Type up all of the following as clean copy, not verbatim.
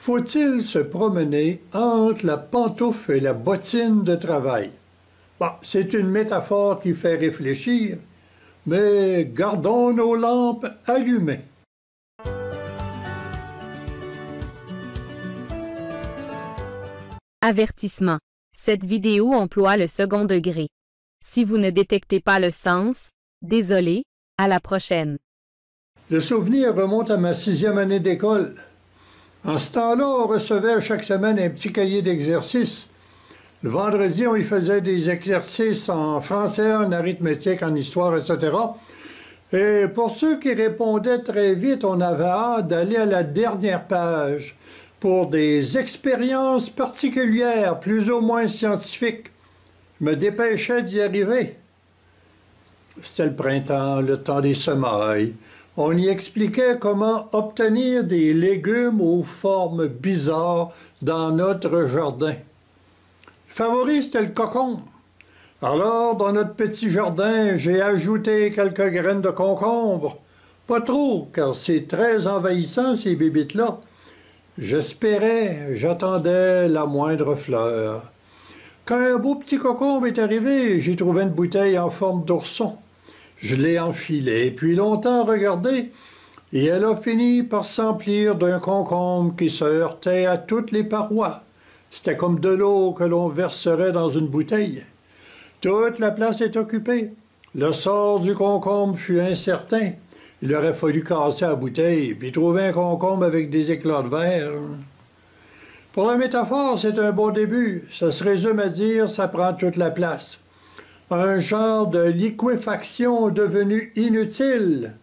Faut-il se promener entre la pantoufle et la bottine de travail? Bon, c'est une métaphore qui fait réfléchir, mais gardons nos lampes allumées. Avertissement. Cette vidéo emploie le second degré. Si vous ne détectez pas le sens, désolé, à la prochaine. Le souvenir remonte à ma 6e année d'école. En ce temps-là, on recevait chaque semaine un petit cahier d'exercices. Le vendredi, on y faisait des exercices en français, en arithmétique, en histoire, etc. Et pour ceux qui répondaient très vite, on avait hâte d'aller à la dernière page pour des expériences particulières, plus ou moins scientifiques. Je me dépêchais d'y arriver. C'était le printemps, le temps des semailles. On y expliquait comment obtenir des légumes aux formes bizarres dans notre jardin. Le favori, c'était le cocon. Alors, dans notre petit jardin, j'ai ajouté quelques graines de concombre. Pas trop, car c'est très envahissant, ces bébites-là. J'espérais, j'attendais la moindre fleur. Quand un beau petit cocombe est arrivé, j'ai trouvé une bouteille en forme d'ourson. Je l'ai enfilée, puis longtemps regardée, et elle a fini par s'emplir d'un concombre qui se heurtait à toutes les parois. C'était comme de l'eau que l'on verserait dans une bouteille. Toute la place est occupée. Le sort du concombre fut incertain. Il aurait fallu casser la bouteille, puis trouver un concombre avec des éclats de verre. Pour la métaphore, c'est un bon début. Ça se résume à dire « ça prend toute la place ». Un genre de liquéfaction devenue inutile.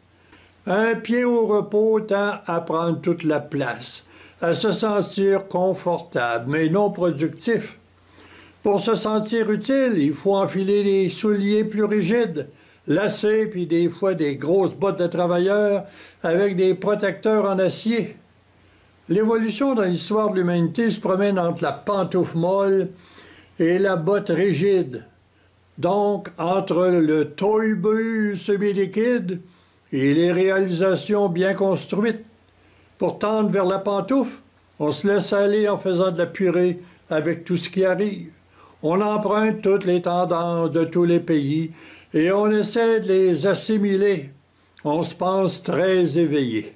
Un pied au repos tend à prendre toute la place, à se sentir confortable, mais non productif. Pour se sentir utile, il faut enfiler des souliers plus rigides, lacets, puis des fois des grosses bottes de travailleurs avec des protecteurs en acier. L'évolution dans l'histoire de l'humanité se promène entre la pantoufle molle et la botte rigide. Donc, entre le tollbus semi-liquide et les réalisations bien construites. Pour tendre vers la pantoufle, on se laisse aller en faisant de la purée avec tout ce qui arrive. On emprunte toutes les tendances de tous les pays et on essaie de les assimiler. On se pense très éveillé.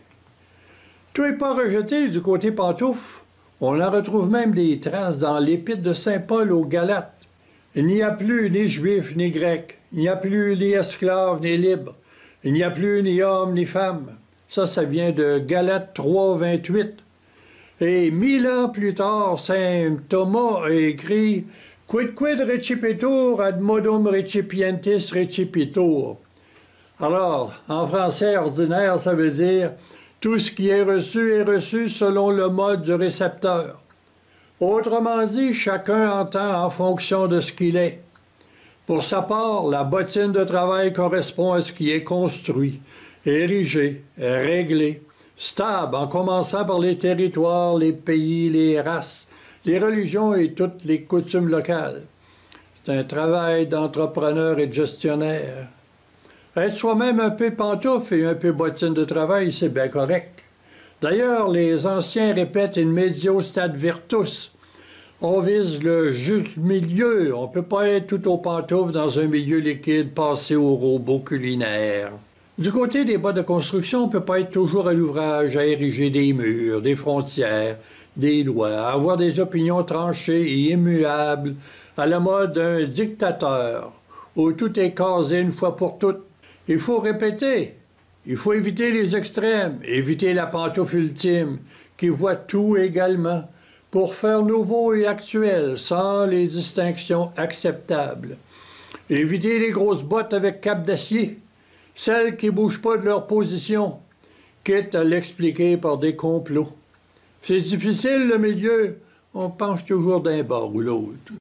Tout n'est pas rejeté du côté pantoufle. On en retrouve même des traces dans l'épître de saint Paul aux Galates. Il n'y a plus ni juifs ni grecs, il n'y a plus ni esclaves ni libres, il n'y a plus ni hommes ni femmes. Ça vient de Galates 3, 28. Et 1000 ans plus tard, saint Thomas a écrit « Quid recipitur ad modum recipientis recipitur ». Alors, en français ordinaire, ça veut dire « Tout ce qui est reçu selon le mode du récepteur ». Autrement dit, chacun entend en fonction de ce qu'il est. Pour sa part, la bottine de travail correspond à ce qui est construit, érigé, réglé, stable, en commençant par les territoires, les pays, les races, les religions et toutes les coutumes locales. C'est un travail d'entrepreneur et de gestionnaire. Être soi-même un peu pantoufle et un peu bottine de travail, c'est bien correct. D'ailleurs, les anciens répètent « in medio stat virtus ». On vise le juste milieu. On ne peut pas être tout aux pantoufles dans un milieu liquide passé au robot culinaire. Du côté des bottes de construction, on ne peut pas être toujours à l'ouvrage, à ériger des murs, des frontières, des lois, à avoir des opinions tranchées et immuables, à la mode d'un dictateur, où tout est casé une fois pour toutes. Il faut répéter. Il faut éviter les extrêmes, éviter la pantoufle ultime, qui voit tout également, pour faire nouveau et actuel, sans les distinctions acceptables. Éviter les grosses bottes avec cape d'acier, celles qui ne bougent pas de leur position, quitte à l'expliquer par des complots. C'est difficile, le milieu, on penche toujours d'un bord ou l'autre.